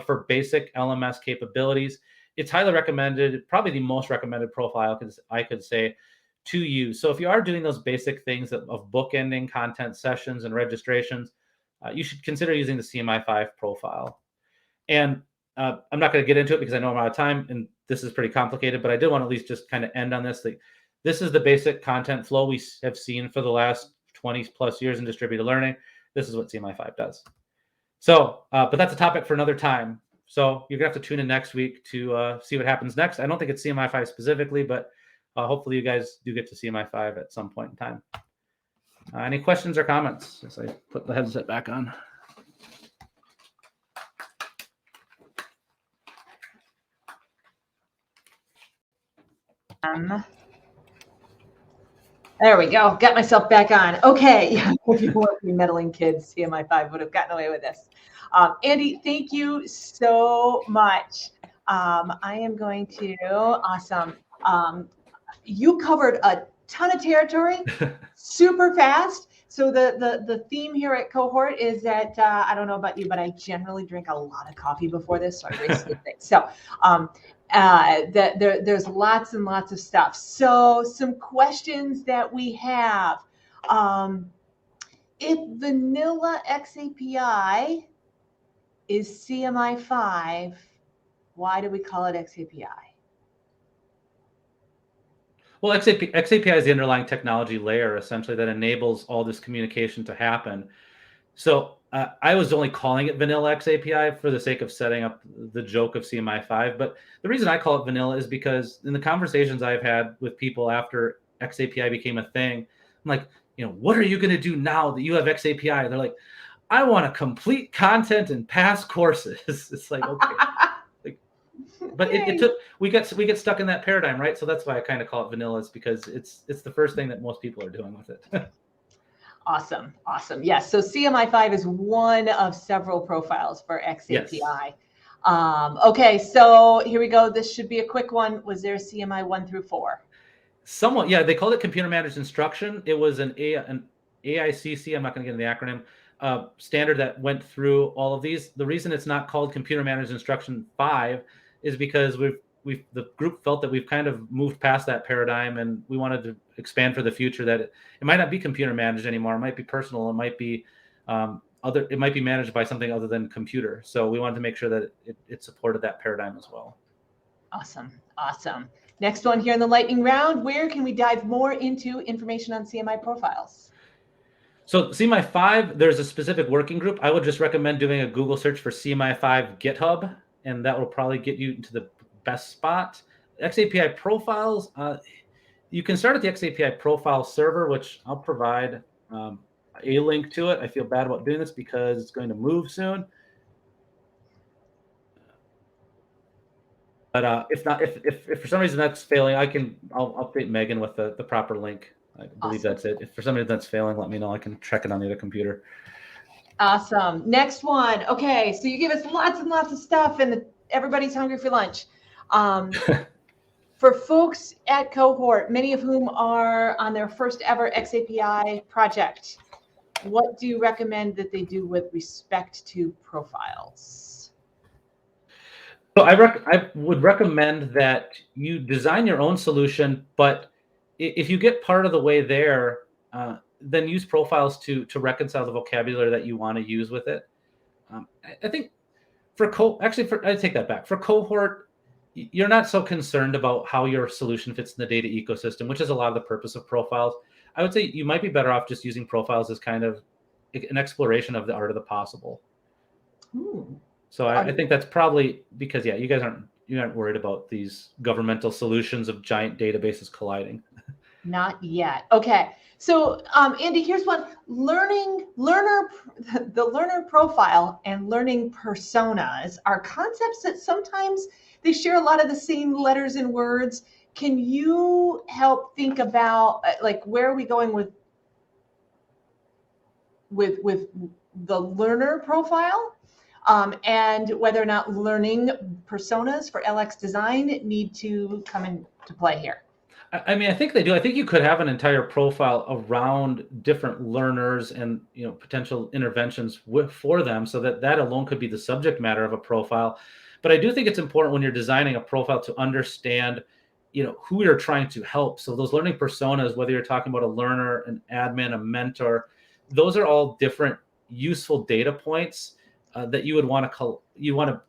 for basic LMS capabilities, it's highly recommended, probably the most recommended profile, I could say, to use. So if you are doing those basic things of bookending content sessions and registrations, you should consider using the CMI5 profile. And I'm not going to get into it because I know I'm out of time and this is pretty complicated, but I did want to at least just kind of end on this. This is the basic content flow we have seen for the last 20 plus years in distributed learning. This is what CMI5 does. So, but that's a topic for another time. So you're going to have to tune in next week to see what happens next. I don't think it's CMI5 specifically, but hopefully you guys do get to CMI5 at some point in time. Any questions or comments as I put the headset back on? There we go. Got myself back on. Okay. If you weren't meddling kids, CMI5 would have gotten away with this. Andy, thank you so much. I am going to, awesome. You covered a ton of territory super fast. So the theme here at Cohort is that, I don't know about you, but I generally drink a lot of coffee before this, so I wasted things. So there's lots and lots of stuff. So some questions that we have. If vanilla XAPI is CMI5, why do we call it XAPI? Well, XAPI is the underlying technology layer, essentially, that enables all this communication to happen. So I was only calling it vanilla XAPI for the sake of setting up the joke of CMI5. But the reason I call it vanilla is because in the conversations I've had with people after XAPI became a thing, I'm like, what are you going to do now that you have XAPI? They're like, I want to complete content and pass courses. It's like, okay. But we get stuck in that paradigm, right? So that's why I kind of call it vanilla, is because it's the first thing that most people are doing with it. Awesome. Yes. So CMI5 is one of several profiles for XAPI. Yes. Okay. So here we go. This should be a quick one. Was there CMI 1 through 4? Somewhat. Yeah. They called it computer managed instruction. It was an AICC. I'm not going to get into the acronym. Standard that went through all of these. The reason it's not called computer managed instruction 5 is because the group felt that we've kind of moved past that paradigm, and we wanted to expand for the future that it might not be computer managed anymore. It might be personal. It might be it might be managed by something other than computer. So we wanted to make sure that it supported that paradigm as well. Awesome. Next one here in the lightning round. Where can we dive more into information on CMI profiles? So CMI5, there's a specific working group. I would just recommend doing a Google search for CMI5 GitHub, and that will probably get you into the best spot. XAPI profiles, you can start at the XAPI profile server, which I'll provide a link to it. I feel bad about doing this because it's going to move soon. But if for some reason that's failing, I'll update Megan with the proper link. I believe that's it. If for some reason that's failing, let me know. I can check it on the other computer. Awesome. Next one. Okay, so you give us lots and lots of stuff, and everybody's hungry for lunch. For folks at Cohort, many of whom are on their first ever XAPI project, what do you recommend that they do with respect to profiles? So I would recommend that you design your own solution, but if you get part of the way there, then use profiles to reconcile the vocabulary that you want to use with it. I think I take that back. For Cohort, you're not so concerned about how your solution fits in the data ecosystem, which is a lot of the purpose of profiles. I would say you might be better off just using profiles as kind of an exploration of the art of the possible. So I think that's probably because, yeah, you guys aren't worried about these governmental solutions of giant databases colliding. Not yet. Okay. So, Andy, here's one. The learner profile and learning personas are concepts that sometimes they share a lot of the same letters and words. Can you help think about, like, where are we going with? with the learner profile, and whether or not learning personas for LX design need to come into play here. I mean, I think they do. I think you could have an entire profile around different learners and potential interventions for them, so that alone could be the subject matter of a profile. But I do think it's important when you're designing a profile to understand, who you're trying to help. So those learning personas, whether you're talking about a learner, an admin, a mentor, those are all different useful data points that you would want to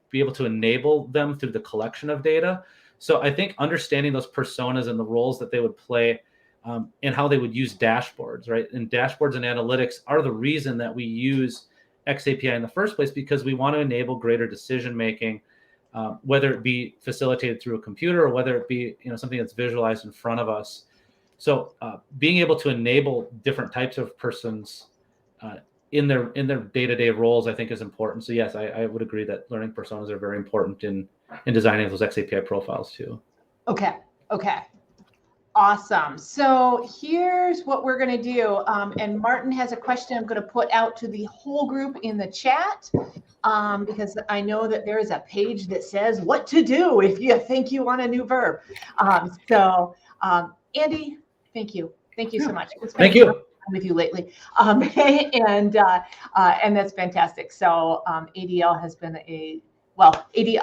be able to enable them through the collection of data. So I think understanding those personas and the roles that they would play, and how they would use dashboards, right? And dashboards and analytics are the reason that we use XAPI in the first place, because we want to enable greater decision making, whether it be facilitated through a computer or whether it be something that's visualized in front of us. So being able to enable different types of persons in their day-to-day roles, I think, is important. So yes, I would agree that learning personas are very important in designing those XAPI profiles too. Okay. Awesome. So here's what we're going to do. And Martin has a question I'm going to put out to the whole group in the chat, because I know that there is a page that says what to do if you think you want a new verb. Andy, thank you. Thank you so much. Thank you. With you lately, and that's fantastic. So ADL has been I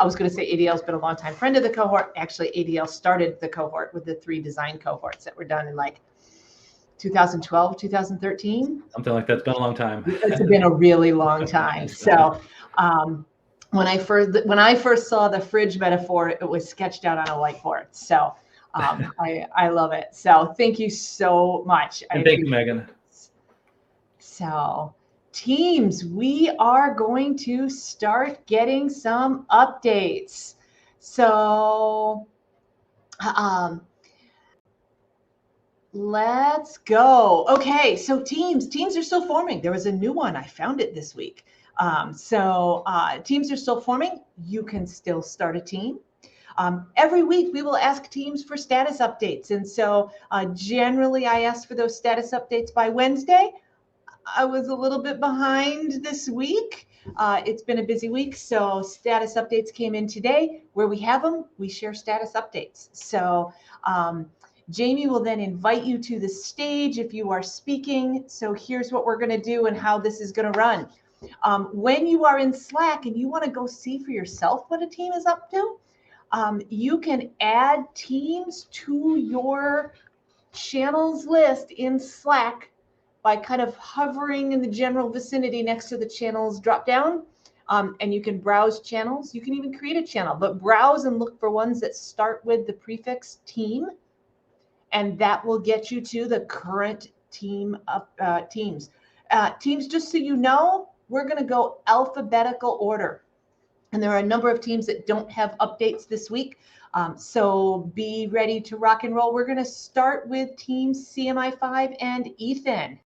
was going to say ADL has been a longtime friend of the cohort. Actually, ADL started the cohort with the 3 design cohorts that were done in like 2012, 2013. Something like that's been a long time. It's been a really long time. So when I first saw the fridge metaphor, it was sketched out on a whiteboard. So I love it. So thank you so much. And thank you, Megan. So teams, we are going to start getting some updates. So let's go. Okay, so teams are still forming. There was a new one. I found it this week. Teams are still forming. You can still start a team. Every week we will ask teams for status updates. And so generally I ask for those status updates by Wednesday. I was a little bit behind this week. It's been a busy week. So status updates came in today. Where we have them, we share status updates. So Jamie will then invite you to the stage if you are speaking. So here's what we're going to do and how this is going to run. When you are in Slack and you want to go see for yourself what a team is up to, you can add teams to your channels list in Slack by kind of hovering in the general vicinity next to the channels drop down, and you can browse channels. You can even create a channel, but browse and look for ones that start with the prefix team, and that will get you to the current teams. Teams, just so you know, we're going to go alphabetical order. And there are a number of teams that don't have updates this week. So be ready to rock and roll. We're going to start with Team CMI5 and Ethan.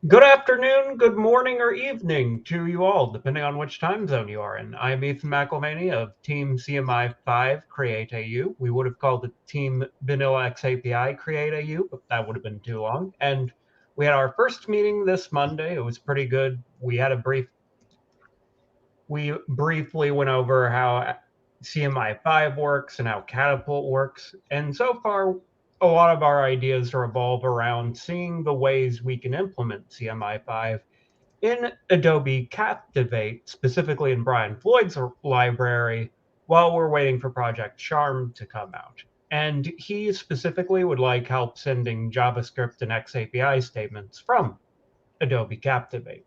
Good afternoon, good morning, or evening to you all, depending on which time zone you are in. I'm Ethan McElvaney of Team CMI5 Create AU. We would have called it Team Vanilla XAPI Create AU, but that would have been too long. And we had our first meeting this Monday. It was pretty good. We briefly went over how CMI5 works and how Catapult works. And so far, a lot of our ideas revolve around seeing the ways we can implement CMI5 in Adobe Captivate, specifically in Brian Floyd's library, while we're waiting for Project Charm to come out. And he specifically would like help sending JavaScript and XAPI statements from Adobe Captivate.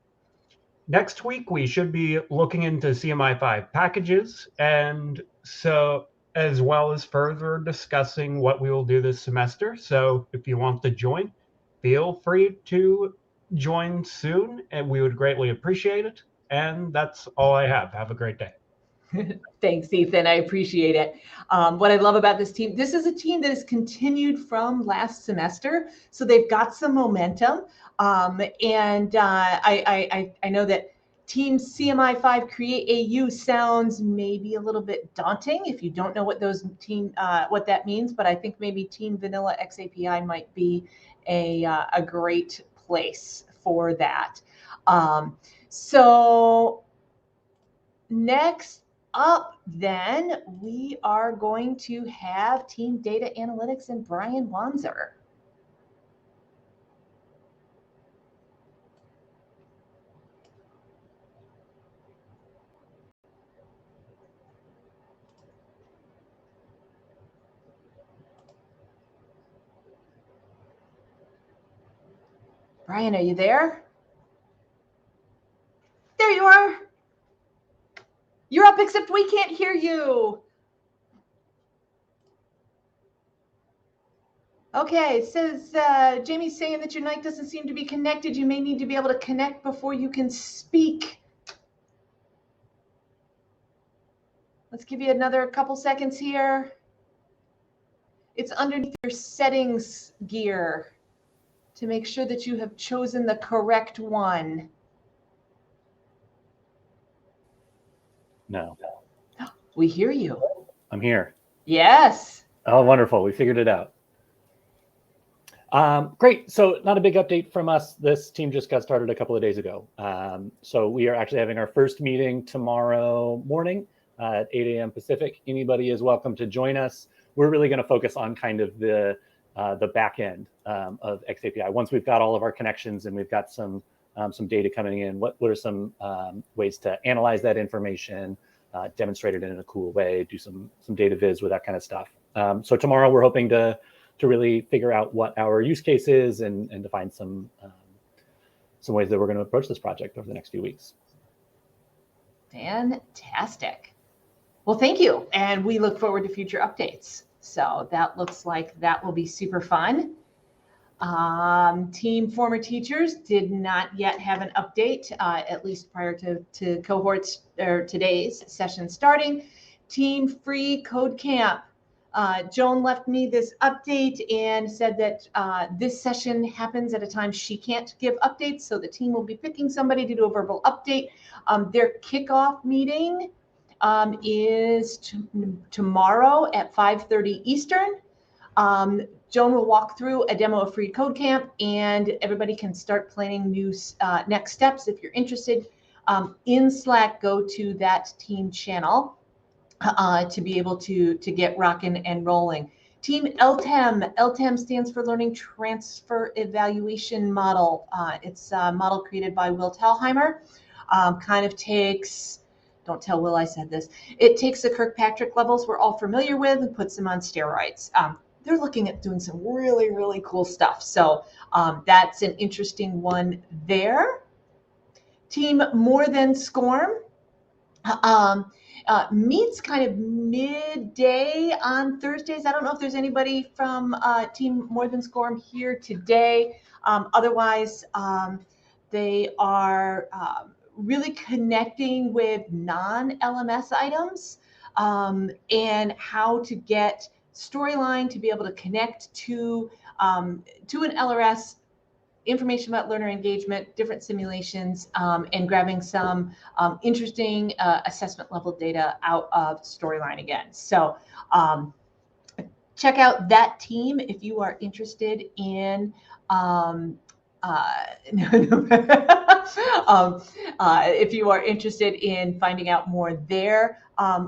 Next week, we should be looking into CMI5 packages, and so as well as further discussing what we will do this semester. So if you want to join, feel free to join soon, and we would greatly appreciate it. And that's all I have. Have a great day. Thanks, Ethan. I appreciate it. What I love about this team, this is a team that has continued from last semester. So they've got some momentum. I know that Team CMI5 Create AU sounds maybe a little bit daunting if you don't know what what that means, but I think maybe Team Vanilla XAPI might be a great place for that. So next up, then, we are going to have Team Data Analytics and Brian Wanzer. Brian, are you there? There you are. You're up, except we can't hear you. Okay, it says Jamie's saying that your mic doesn't seem to be connected. You may need to be able to connect before you can speak. Let's give you another couple seconds here. It's underneath your settings gear to make sure that you have chosen the correct one. No. We hear you. I'm here. Yes. Oh, wonderful. We figured it out. Great. So not a big update from us. This team just got started a couple of days ago. So we are actually having our first meeting tomorrow morning at 8 a.m. Pacific. Anybody is welcome to join us. We're really going to focus on kind of the back end of XAPI. Once we've got all of our connections and we've got some data coming in, what are some ways to analyze that information, demonstrate it in a cool way, do some data viz with that kind of stuff. So tomorrow we're hoping to really figure out what our use case is and to find some ways that we're going to approach this project over the next few weeks. Fantastic. Well, thank you. And we look forward to future updates. So that looks like that will be super fun. Team former teachers did not yet have an update, at least prior to cohorts or today's session starting. Team free code camp. Joan left me this update and said that this session happens at a time she can't give updates, so the team will be picking somebody to do a verbal update. Their kickoff meeting is tomorrow at 5:30 Eastern. Joan will walk through a demo of free code camp, and everybody can start planning new next steps. If you're interested, in Slack, go to that team channel to be able to get rocking and rolling. Team LTEM. LTEM stands for Learning Transfer Evaluation Model. It's a model created by Will Thalheimer. Kind of takes, don't tell Will I said this, it takes the Kirkpatrick levels we're all familiar with and puts them on steroids. They're looking at doing some really, really cool stuff. So that's an interesting one there. Team More Than SCORM. Meets kind of midday on Thursdays. I don't know if there's anybody from Team More Than SCORM here today. Otherwise, they are really connecting with non-LMS items and how to get Storyline to be able to connect to an LRS, information about learner engagement, different simulations, and grabbing some interesting assessment level data out of Storyline again. So check out that team if you are interested in if you are interested in finding out more there.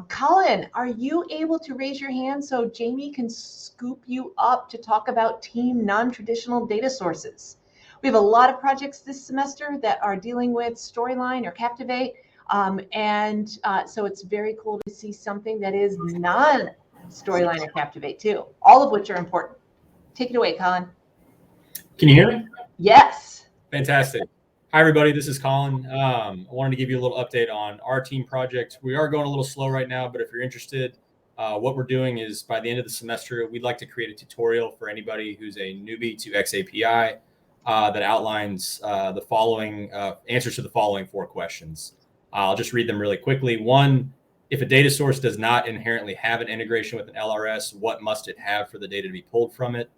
Colin, are you able to raise your hand so Jamie can scoop you up to talk about team non-traditional data sources? We have a lot of projects this semester that are dealing with Storyline or Captivate. So it's very cool to see something that is non-Storyline or Captivate too, all of which are important. Take it away, Colin. Can you hear me? Yes. Fantastic. Hi, everybody. This is Colin. I wanted to give you a little update on our team project. We are going a little slow right now, but if you're interested, what we're doing is by the end of the semester, we'd like to create a tutorial for anybody who's a newbie to XAPI that outlines the following answers to the following 4 questions. I'll just read them really quickly. 1, if a data source does not inherently have an integration with an LRS, what must it have for the data to be pulled from it?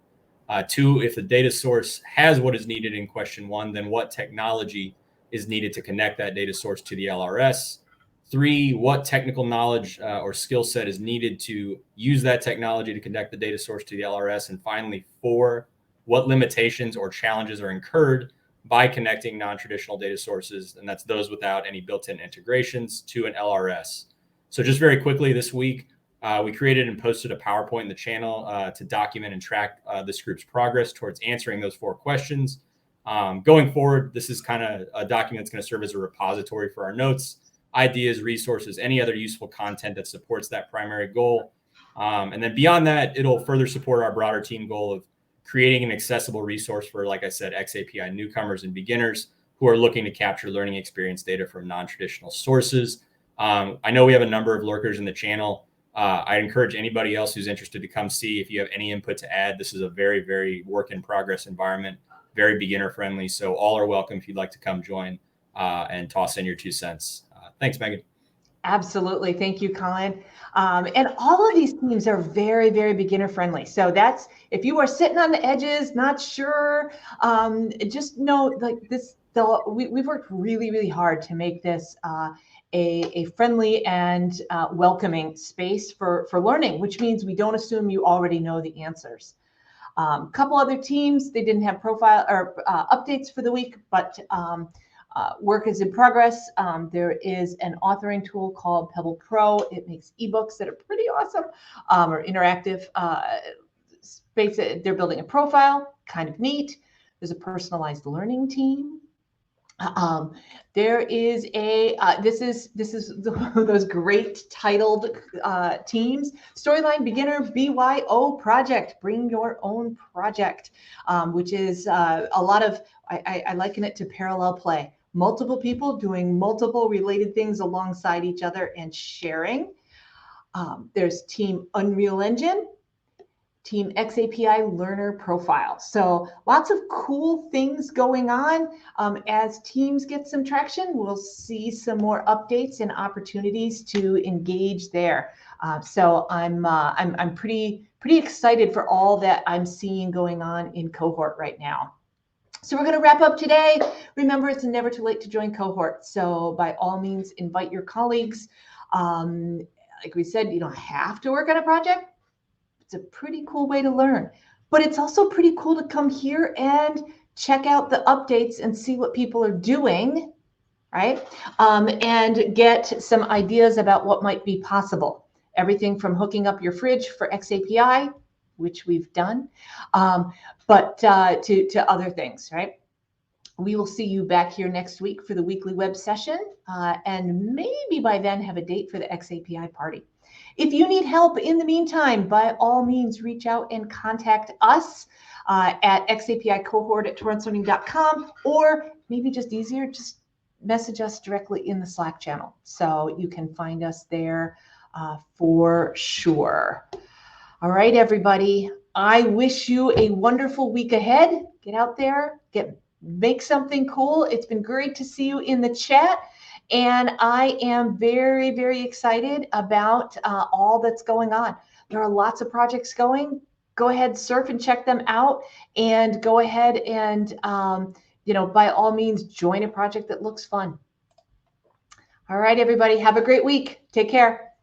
2, if the data source has what is needed in question 1, then what technology is needed to connect that data source to the LRS? 3, what technical knowledge or skill set is needed to use that technology to connect the data source to the LRS? And finally, 4, what limitations or challenges are incurred by connecting non-traditional data sources, and that's those without any built-in integrations, to an LRS. So just very quickly this week, we created and posted a PowerPoint in the channel to document and track this group's progress towards answering those 4 questions. Going forward, this is kind of a document that's going to serve as a repository for our notes, ideas, resources, any other useful content that supports that primary goal. And then beyond that, it'll further support our broader team goal of creating an accessible resource for, like I said, XAPI newcomers and beginners who are looking to capture learning experience data from non-traditional sources. I know we have a number of lurkers in the channel. I encourage anybody else who's interested to come see if you have any input to add. This is a very, very work in progress environment, very beginner friendly. So all are welcome if you'd like to come join and toss in your 2 cents. Thanks, Megan. Absolutely. Thank you, Colin. And all of these teams are very, very beginner friendly. So that's, if you are sitting on the edges, not sure, just know like this, we've worked really, really hard to make this a friendly and welcoming space for learning, which means we don't assume you already know the answers. A couple other teams, they didn't have profile or updates for the week, but work is in progress. There is an authoring tool called Pebble Pro. It makes ebooks that are pretty awesome, or interactive space. They're building a profile, kind of neat. There's a personalized learning team. There is a this is those great titled teams. Storyline Beginner BYO Project, bring your own project, which is a lot of, I liken it to parallel play. Multiple people doing multiple related things alongside each other and sharing. There's Team Unreal Engine, Team XAPI Learner Profile. So lots of cool things going on. As teams get some traction, we'll see some more updates and opportunities to engage there. So I'm pretty excited for all that I'm seeing going on in Cohort right now. So we're going to wrap up today. Remember, it's never too late to join Cohort. So by all means, invite your colleagues. Like we said, you don't have to work on a project. It's a pretty cool way to learn, but it's also pretty cool to come here and check out the updates and see what people are doing, right? And get some ideas about what might be possible. Everything from hooking up your fridge for XAPI, which we've done, but to other things, right? We will see you back here next week for the weekly web session, and maybe by then have a date for the XAPI party. If you need help in the meantime, by all means, reach out and contact us at xapicohort@torrancelearning.com, or maybe just easier, just message us directly in the Slack channel. So you can find us there for sure. All right, everybody. I wish you a wonderful week ahead. Get out there, make something cool. It's been great to see you in the chat. And I am very, very excited about all that's going on. There are lots of projects going. Go ahead, surf and check them out, and go ahead and, by all means, join a project that looks fun. All right, everybody, have a great week. Take care.